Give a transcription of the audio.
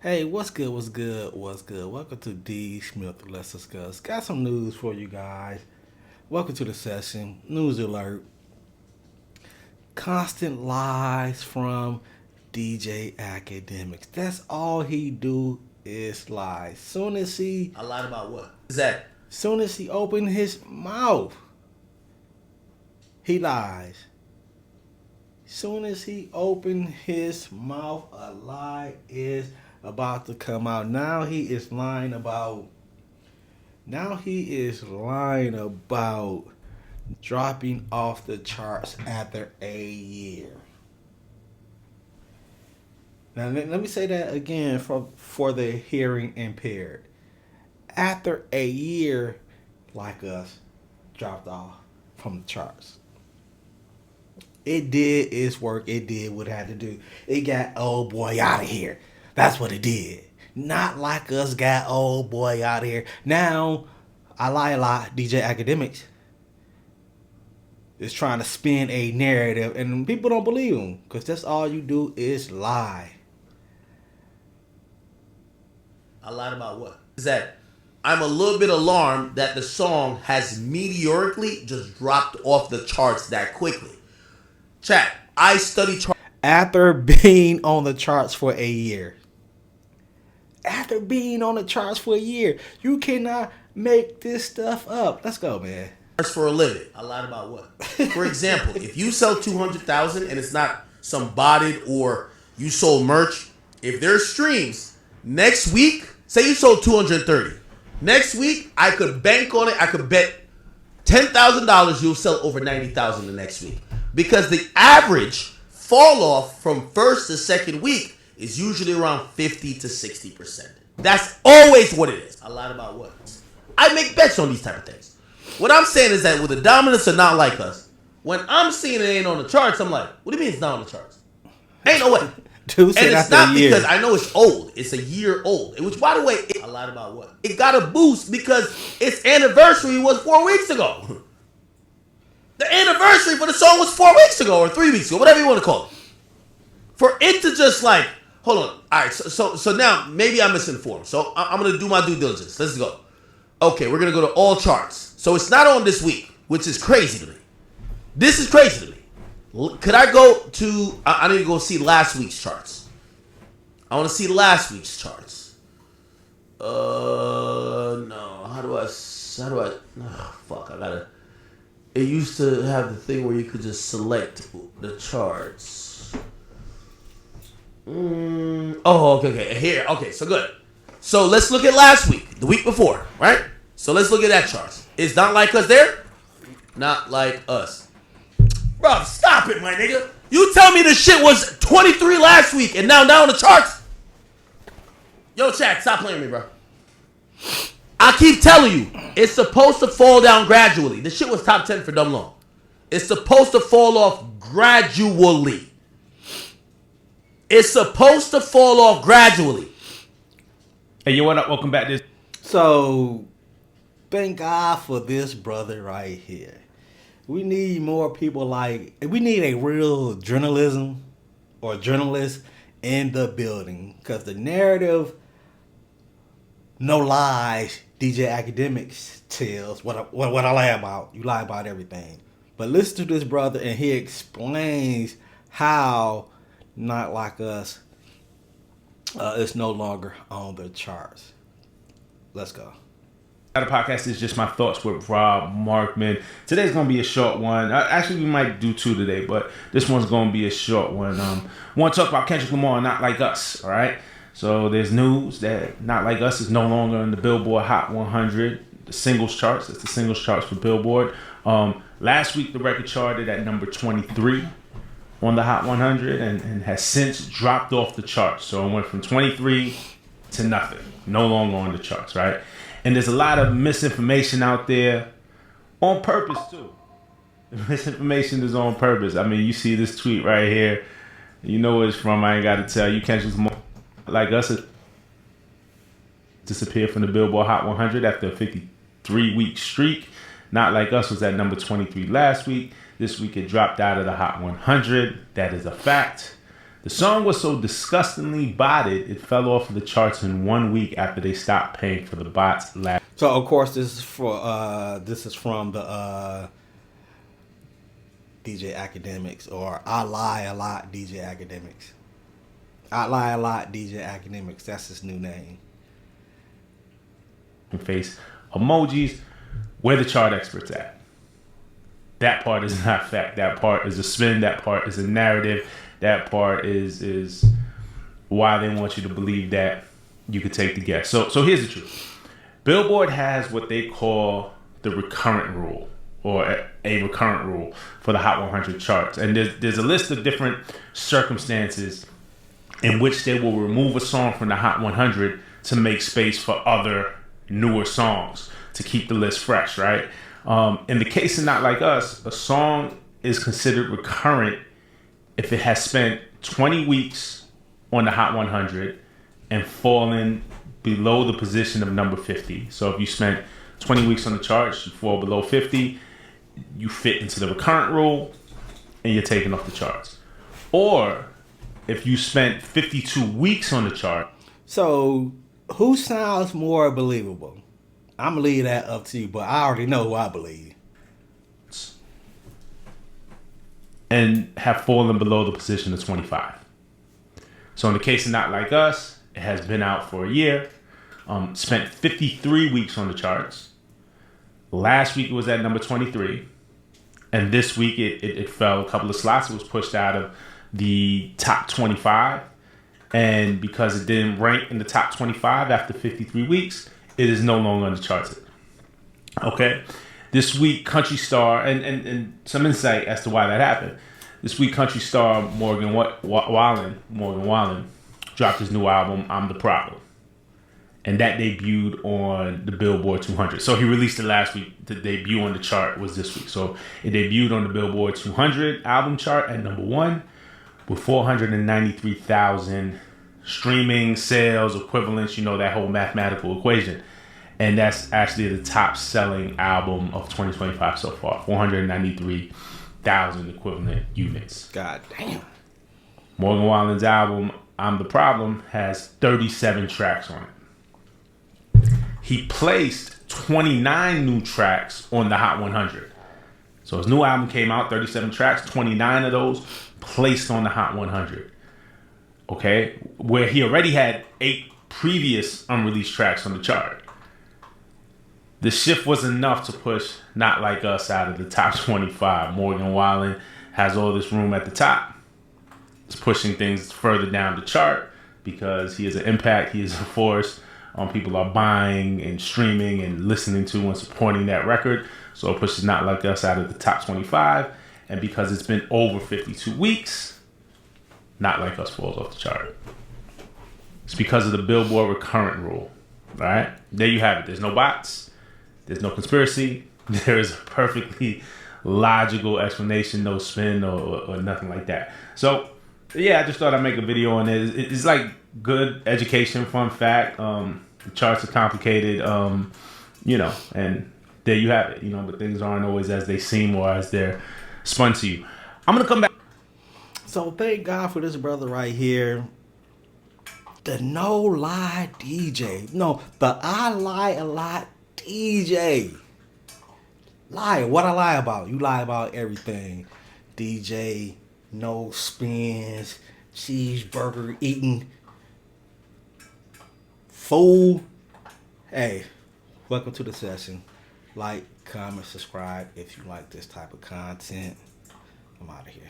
Hey, what's good? What's good? What's good? Welcome to D Smith. Let's discuss. Got some news for you guys. Welcome to the session. News alert. Constant lies from DJ Academics. That's all he do is lie. I lied about what? Is that Soon as he open his mouth, he lies. Soon as he open his mouth, a lie is about to come out. Now he is lying about dropping off the charts after a year. Now let me say that again for the hearing impaired. After a year, like us, dropped off from the charts. It did its work. It did what it had to do. It got old boy out of here. That's what it did. Not like us got old boy out of here. Now, I lie a lot. DJ Academics is trying to spin a narrative, and people don't believe him because that's all you do is lie. I lied about what? Is that I'm a little bit alarmed that the song has meteorically just dropped off the charts that quickly. Chat, I study charts. After being on the charts for a year. After being on the charts for a year, you cannot make this stuff up. Let's go, man. For a living. I lied about what? For example, if you sell 200,000 and it's not some botted or you sold merch, if there's streams next week, say you sold 230. Next week, I could bank on it. I could bet $10,000 you'll sell over 90,000 the next week. Because the average fall off from first to second week is usually around 50 to 60%. That's always what it is. I lied about what? I make bets on these type of things. What I'm saying is that with the dominants are not like us. When I'm seeing it ain't on the charts, I'm like, what do you mean it's not on the charts? Ain't no way. Dude said And it's after not a year. because I know it's old. It's a year old. Which, by the way, I lied about what? It got a boost because its anniversary was 4 weeks ago. The anniversary for the song was 4 weeks ago or 3 weeks ago, whatever you want to call it. For it to just like, hold on. All right, so now maybe I'm misinformed. So I'm going to do my due diligence. Let's go. Okay, we're going to go to all charts. So it's not on this week, which is crazy to me. This is crazy to me. Could I go to, I need to go see last week's charts. I want to see last week's charts. No. How do I, fuck, I gotta. It used to have the thing where you could just select the charts. Okay. Here, okay, so good. So let's look at last week, the week before, right? So let's look at that chart. Is Not Like Us there? Not Like Us. Bro, stop it, my nigga. You tell me this shit was 23 last week and now on the charts? Yo, chat, stop playing with me, bro. I keep telling you, it's supposed to fall down gradually. This shit was top 10 for dumb long. It's supposed to fall off gradually. It's supposed to fall off gradually. Hey, yo, what up? Welcome back to this. So, thank God for this brother right here. We need more people we need a real journalism or journalist in the building. Because the narrative, no lies, DJ Academics tells what I lie about. You lie about everything. But listen to this brother and he explains how Not Like Us is no longer on the charts. Let's go. The podcast is just my thoughts with Rob Markman. Today's gonna be a short one. Actually, we might do two today, but this one's gonna be a short one. Want to talk about Kendrick Lamar and Not Like Us. All right. So there's news that Not Like Us is no longer in the Billboard Hot 100, the singles charts. It's the singles charts for Billboard. Last week the record charted at number 23 on the Hot 100 and has since dropped off the charts. So it went from 23 to nothing, no longer on the charts, right? And there's a lot of misinformation out there on purpose too. The misinformation is on purpose. I mean, you see this tweet right here. You know where it's from. I ain't got to tell you. Kendrick Lamar Like Us disappeared from the Billboard Hot 100 after a 53-week streak. Not Like Us was at number 23 last week. This week it dropped out of the Hot 100. That is a fact. The song was so disgustingly botted, it fell off of the charts in 1 week after they stopped paying for the bots last. So of course this is from the DJ Academics, or I Lie a Lot DJ Academics. I Lie a Lot DJ Academics. That's his new name. Face emojis. Where the chart experts at? That part is not fact. That part is a spin. That part is a narrative. That part is why they want you to believe that you could take the guess. So here's the truth. Billboard has what they call the recurrent rule, or a recurrent rule for the Hot 100 charts. And there's a list of different circumstances in which they will remove a song from the Hot 100 to make space for other newer songs to keep the list fresh, right? In the case of Not Like Us, a song is considered recurrent if it has spent 20 weeks on the Hot 100 and fallen below the position of number 50. So if you spent 20 weeks on the charts, you fall below 50, you fit into the recurrent rule, and you're taken off the charts. Or if you spent 52 weeks on the chart. So who sounds more believable? I'm gonna leave that up to you, but I already know who I believe. And have fallen below the position of 25. So in the case of Not Like Us, it has been out for a year, spent 53 weeks on the charts. Last week it was at number 23. And this week it fell a couple of slots. It was pushed out of the top 25. And because it didn't rank in the top 25 after 53 weeks, it is no longer on the charts. Okay? This week, country star, and some insight as to why that happened. This week, country star Morgan Wallen dropped his new album, I'm the Problem. And that debuted on the Billboard 200. So he released it last week. The debut on the chart was this week. So it debuted on the Billboard 200 album chart at number 1 with 493,000 streaming sales equivalents. You know, that whole mathematical equation. And that's actually the top selling album of 2025 so far. 493,000 equivalent units. God damn. Morgan Wallen's album, I'm the Problem, has 37 tracks on it. He placed 29 new tracks on the Hot 100. So his new album came out, 37 tracks, 29 of those placed on the Hot 100. Okay? Where he already had 8 previous unreleased tracks on the chart. The shift was enough to push Not Like Us out of the top 25. Morgan Wallen has all this room at the top. It's pushing things further down the chart because he is an impact, he is a force. People are buying and streaming and listening to and supporting that record. So it pushes Not Like Us out of the top 25. And because it's been over 52 weeks, Not Like Us falls off the chart. It's because of the Billboard recurrent rule. All right? There you have it. There's no bots. There's no conspiracy. There is a perfectly logical explanation, no spin or nothing like that. So, yeah, I just thought I'd make a video on it. It's like good education, fun fact. The charts are complicated, and there you have it. But things aren't always as they seem or as they're spun to you. I'm going to come back. So thank God for this brother right here. The No Lie DJ. No, the I Lie a Lot DJ. Lie. What I lie about? You lie about everything. DJ, no spins, cheeseburger eating. Fool. Hey, welcome to the session. Like, comment, subscribe if you like this type of content. I'm out of here.